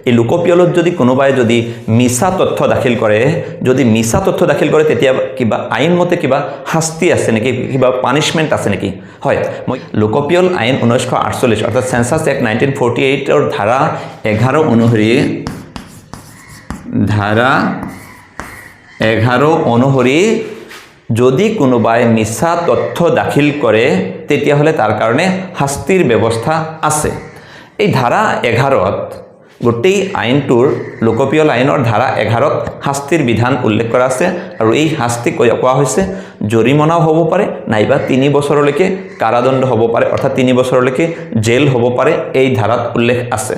এই লোকপিয়লত যদি কোনোবাই যদি মিছা তথ্য দাখিল কৰে তেতিয়া কিবা আইন মতে কিবা শাস্তি আছে নেকি, কিবা পানিশমেণ্ট আছে নেকি? হয়, মই লোকপিয়ল আইন 1948 অৰ্থাৎ সেন্সাস এক্ট 1948 ধাৰা 11 অনুসৰি যদি কোনোবাই মিছা তথ্য দাখিল কৰে তেতিয়াহ'লে তাৰ কাৰণে শাস্তিৰ ব্যৱস্থা আছে। এই ধাৰা 11ত গোটেই আইনটোৰ লোকপিয়ল আইনৰ ধাৰা 11ত শাস্তিৰ বিধান উল্লেখ কৰা আছে আৰু এই শাস্তি কোৱা হৈছে জৰিমনাও হ'ব পাৰে নাইবা 3 বছৰলৈকে কাৰাদণ্ড হ'ব পাৰে, অৰ্থাৎ 3 বছৰলৈকে জেল হ'ব পাৰে, এই ধাৰাত উল্লেখ আছে।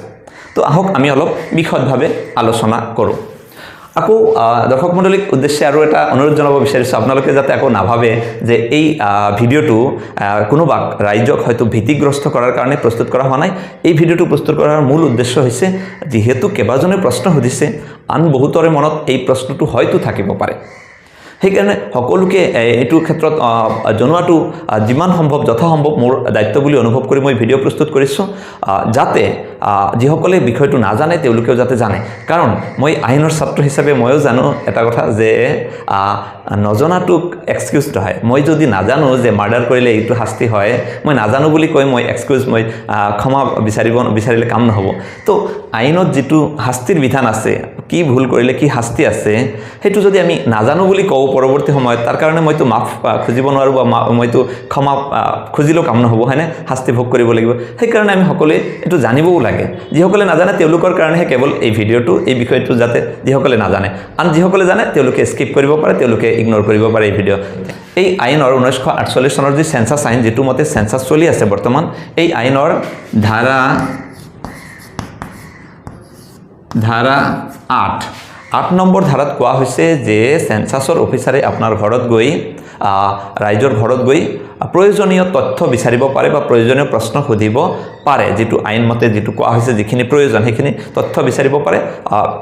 তো আহক আমি অলপ বিশদভাৱে আলোচনা কৰোঁ। আকৌ দৰ্শক মণ্ডলীক উদ্দেশ্যে আৰু এটা অনুৰোধ জনাব বিচাৰিছোঁ, আপোনালোকে যাতে আকৌ নাভাবে যে এই ভিডিঅ'টো কোনোবা ৰাইজক হয়তো ভীতিগ্ৰস্ত কৰাৰ কাৰণে প্ৰস্তুত কৰা হোৱা নাই। এই ভিডিঅ'টো প্ৰস্তুত কৰাৰ মূল উদ্দেশ্য হৈছে যিহেতু কেইবাজনে প্ৰশ্ন সুধিছে, আন বহুতৰে মনত এই প্ৰশ্নটো হয়তো থাকিব পাৰে, সেইকাৰণে সকলোকে এইটো ক্ষেত্ৰত জনোৱাটো যিমান সম্ভৱ যথাসম্ভৱ মোৰ দায়িত্ব বুলি অনুভৱ কৰি মই ভিডিঅ' প্ৰস্তুত কৰিছোঁ, যাতে যিসকলে বিষয়টো নাজানে তেওঁলোকেও যাতে জানে। কাৰণ মই আইনৰ ছাত্ৰ হিচাপে ময়ো জানো এটা কথা যে নজনাটোক এক্সকিউজ নহয়। মই যদি নাজানো যে মাৰ্ডাৰ কৰিলে এইটো শাস্তি হয়, মই নাজানো বুলি কৈ মই ক্ষমা বিচাৰিলে কাম নহ'ব। তো আইনত যিটো শাস্তিৰ বিধান আছে, কি ভুল কৰিলে কি শাস্তি আছে, সেইটো যদি আমি নাজানো বুলি কওঁ পৰৱৰ্তী সময়ত, তাৰ কাৰণে মইতো মাফ খুজিব নোৱাৰোঁ বা মইতো ক্ষমা খুজিলেও কাম নহ'ব, হয়নে? শাস্তি ভোগ কৰিব লাগিব। সেইকাৰণে আমি সকলোৱে এইটো জানিবও লাগে। যিসকলে নাজানে তেওঁলোকৰ কাৰণেহে কেৱল এই ভিডিঅ'টো, এই বিষয়টো যাতে যিসকলে নাজানে, আন যিসকলে জানে তেওঁলোকে স্কিপ কৰিব পাৰে, তেওঁলোকে ইগন'ৰ কৰিব পাৰে এই ভিডিঅ'। এই আইনৰ 1948 চনৰ যি সেন্সাস আইন, যিটো মতে সেন্সাস চলি আছে বৰ্তমান, এই আইনৰ ধাৰা 8 নম্বৰ ধাৰাত কোৱা হৈছে যে সেন্সাসৰ অফিচাৰে আপোনাৰ ঘৰত গৈ ৰাইজৰ ঘৰত গৈ প্ৰয়োজনীয় তথ্য বিচাৰিব পাৰে বা প্ৰয়োজনীয় প্ৰশ্ন সুধিব পাৰে। যিটো আইন মতে যিটো কোৱা হৈছে, যিখিনি প্ৰয়োজন সেইখিনি তথ্য বিচাৰিব পাৰে,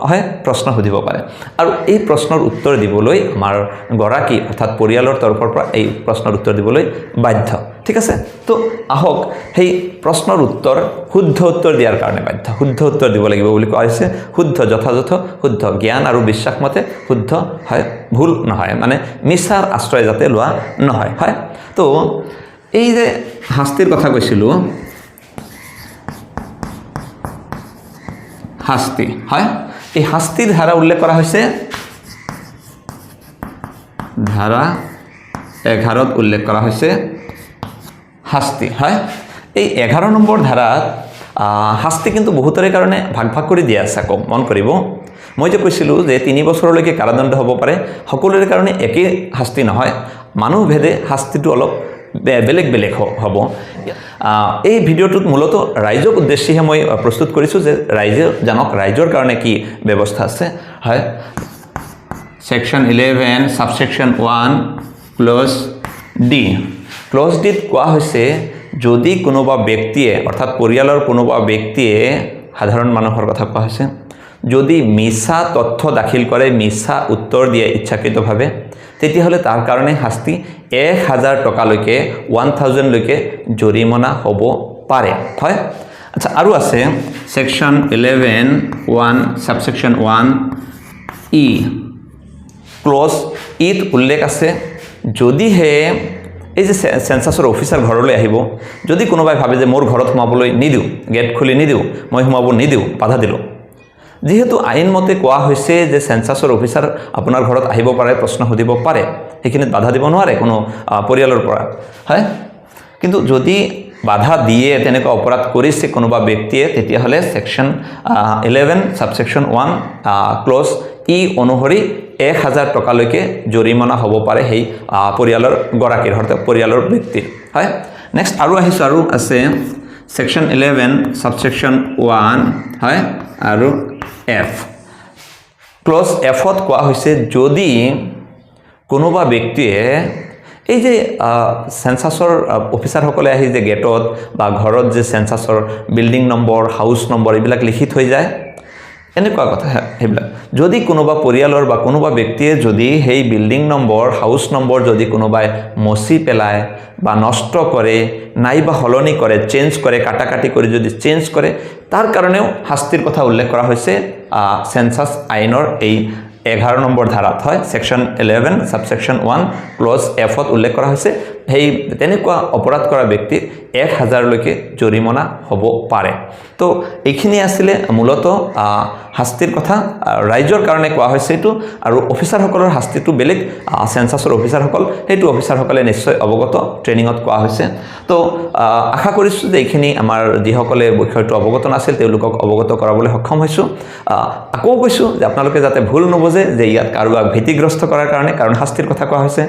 হয়, প্ৰশ্ন সুধিব পাৰে। আৰু এই প্ৰশ্নৰ উত্তৰ দিবলৈ আমাৰ গৰাকী অৰ্থাৎ পৰিয়ালৰ তৰফৰ পৰা এই প্ৰশ্নৰ উত্তৰ দিবলৈ বাধ্য। ঠিক আছে, তো আহক সেই প্ৰশ্নৰ উত্তৰ শুদ্ধ উত্তৰ দিয়াৰ কাৰণে বাধ্য, শুদ্ধ উত্তৰ দিব লাগিব বুলি কোৱা হৈছে। শুদ্ধ, যথাযথ, শুদ্ধ, জ্ঞান আৰু বিশ্বাস মতে শুদ্ধ হয়, ভুল নহয়, মানে মিছাৰ আশ্ৰয় যাতে লোৱা নহয়। হয়, তো এই যে শাস্তিৰ কথা কৈছিলোঁ, শাস্তি, হয়, এই শাস্তিৰ ধাৰা উল্লেখ কৰা হৈছে ধাৰা 11ত উল্লেখ কৰা হৈছে শাস্তি। হয়, এই 11 নম্বৰ ধাৰাত শাস্তি কিন্তু বহুতৰে কাৰণে ভাগ ভাগ কৰি দিয়া আছে। আকৌ মন কৰিব, মই যে কৈছিলোঁ যে 3 বছৰলৈকে কাৰাদণ্ড হ'ব পাৰে, সকলোৰে কাৰণে একেই শাস্তি নহয়, মানুহভেদে শাস্তিটো অলপ বেলেগ বেলেগ হ'ব। এই ভিডিঅ'টোত মূলত ৰাইজক উদ্দেশ্যেহে মই প্ৰস্তুত কৰিছোঁ যে ৰাইজে জানক ৰাইজৰ কাৰণে কি ব্যৱস্থা আছে। হয়, সেকশ্যন 11 সাবসেকশ্যন 1 ক্লজ ডি। ক্লজ ডিত কোৱা হৈছে যদি কোনোবা ব্যক্তিয়ে অৰ্থাৎ পৰিয়ালৰ কোনোবা ব্যক্তিয়ে, সাধাৰণ মানুহৰ কথা কোৱা হৈছে, যদি মিছা তথ্য দাখিল কৰে, মিছা উত্তৰ দিয়ে ইচ্ছাকৃতভাৱে, তেতিয়াহ'লে তাৰ কাৰণে শাস্তি 1000 টকালৈকে 1000 লৈকে জৰিমনা হ'ব পাৰে। হয়, আচ্ছা, আৰু আছে সেকশ্যন 11(1) সাবসেকশ্যন 1 ই। ক্লজ ইত উল্লেখ আছে যদিহে এই যে সেন্সাসৰ অফিচাৰ ঘৰলৈ আহিব, যদি কোনোবাই ভাবে যে মোৰ ঘৰত সোমাবলৈ নিদিওঁ, গেট খুলি নিদিওঁ, মই সোমাব নিদিওঁ, বাধা দিলোঁ, যিহেতু আইন মতে কোৱা হৈছে যে সেন্সাসৰ অফিচাৰ আপোনাৰ ঘৰত আহিব পাৰে, প্ৰশ্ন সুধিব পাৰে, সেইখিনিত বাধা দিব নোৱাৰে কোনো পৰিয়ালৰ পৰা। হয়, কিন্তু যদি বাধা দিয়ে, তেনেকুৱা অপৰাধ কৰিছে কোনোবা ব্যক্তিয়ে, তেতিয়াহ'লে সেকশ্যন 11 সাবসেকশ্যন 1 ক্লজ ই অনুসৰি 1000 টকালৈকে জৰিমনা হ'ব পাৰে সেই পৰিয়ালৰ গৰাকীৰ, অৰ্থাৎ পৰিয়ালৰ ব্যক্তিৰ। হয়, নেক্সট আৰু আহিছোঁ, আৰু আছে সেকশ্যন 11 সাবসেকশ্যন 1, হয়, আৰু এফ। ক্লজ এফত কোৱা হৈছে যদি কোনোবা ব্যক্তিয়ে এই যে সেন্সাসৰ অফিচাৰসকলে আহি যে গেটত বা ঘৰত যে সেন্সাসৰ বিল্ডিং নম্বৰ, হাউচ নম্বৰ এইবিলাক লিখি থৈ যায়, এনেকুৱা কথা সেইবিলাক যদি কোনোবা পৰিয়ালৰ বা কোনোবা ব্যক্তিয়ে যদি সেই বিল্ডিং নম্বৰ হাউচ নম্বৰ যদি কোনোবাই মচি পেলায় বা নষ্ট কৰে নাইবা সলনি কৰে চেঞ্জ কৰে কাটাকাটি কৰি যদি চেঞ্জ কৰে তাৰ কাৰণেও শাস্তিৰ কথা উল্লেখ কৰা হৈছে সেন্সাস আইনৰ এই 11 নম্বৰ ধাৰাত হয় সেকশন 11 সাবসেকশন 1 ক্লজ এফত উল্লেখ কৰা হৈছে সেই তেনেকুৱা অপৰাধ কৰা ব্যক্তি 1000 লৈকে জৰিমনা হ'ব পাৰে তো এইখিনি আছিল মূলত শাস্তিৰ কথা ৰাইজৰ কাৰণে কোৱা হৈছে এটো আৰু অফিচাৰসকলৰ শাস্তিটো বেলেগ সেন্সাসৰ অফিচাৰসকল হেতু অফিচাৰসকলে নিশ্চয় অৱগত ট্ৰেনিঙত কোৱা হৈছে তো আশা কৰিছো যে এইখিনি আমাৰ যিসকলে বিষয়টো অৱগত নাছিল তেওঁলোকক অৱগত কৰাবলৈ সক্ষম হৈছো আকৌ কৈছো যে আপোনালোকে যাতে ভুল নবুজে যে ইয়াত কাৰোবাক ভীতিগ্ৰস্ত কৰাৰ কাৰণে কাৰণ শাস্তিৰ কথা কোৱা হৈছে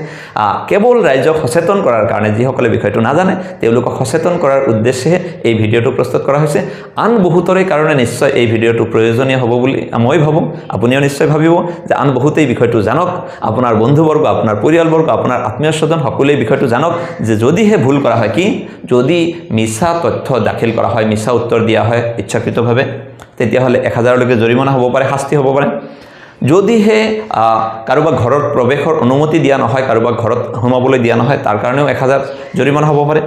কেৱল ৰাইজক সচেতন কৰাৰ কাৰণে যিসকলে বিষয়টো নাজানে তেওঁলোকক সচেতন কৰাৰ উদ্দেশ্যে এই ভিডিঅটো প্ৰস্তুত কৰা হৈছে আন বহুতৰে কাৰণে নিশ্চয় এই ভিডিঅটো প্ৰয়োজনীয় হ'ব বুলি মই ভাবো আপুনিও নিশ্চয় ভাবিব যে আন বহুতেই বিষয়টো জানক আপোনাৰ বন্ধুবৰ্গ আপোনাৰ পৰিয়ালবৰ্গ আপোনাৰ আত্মীয় স্বজন সকলোৱে বিষয়টো জানক যে যদিহে ভুল কৰা হয় কি যদি মিছা তথ্য দাখিল কৰা হয় মিছা উত্তৰ দিয়া হয় ইচ্ছাকৃতভাৱে তেতিয়াহ'লে 1000 লৈকে জৰিমনা হ'ব পাৰে শাস্তি হ'ব পাৰে যদিহে কাৰোবাক ঘৰত প্ৰৱেশৰ অনুমতি দিয়া নহয় কাৰোবাক ঘৰত সোমাবলৈ দিয়া নহয় তাৰ কাৰণেও 1000 জৰিমনা হ'ব পাৰে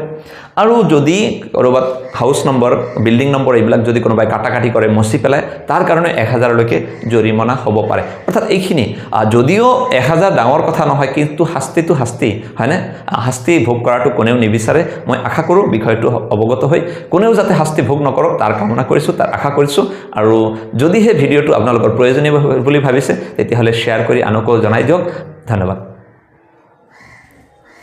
আৰু যদি কৰবাত হাউস নম্বৰ বিল্ডিং নম্বৰ এইবিলাক যদি কোনোবাই কাটাকাটি কৰে মচি পেলায় তাৰ কাৰণে 1000 লৈকে জৰিমনা হ'ব পাৰে অৰ্থাৎ এইখিনি যদিও 1000 ডাঙৰ কথা নহয় কিন্তু শাস্তিটো শাস্তি হয়নে শাস্তি ভোগ কৰাটো কোনেও নিবিচাৰে মই আশা কৰোঁ বিষয়টো অৱগত হৈ কোনেও যাতে শাস্তি ভোগ নকৰক তাৰ কামনা কৰিছোঁ তাৰ আশা কৰিছোঁ আৰু যদিহে ভিডিঅ'টো আপোনালোকৰ প্ৰয়োজনীয় বুলি ভাবিছে তেতিয়াহ'লে শ্বেয়াৰ কৰি আনকো জনাই দিয়ক ধন্যবাদ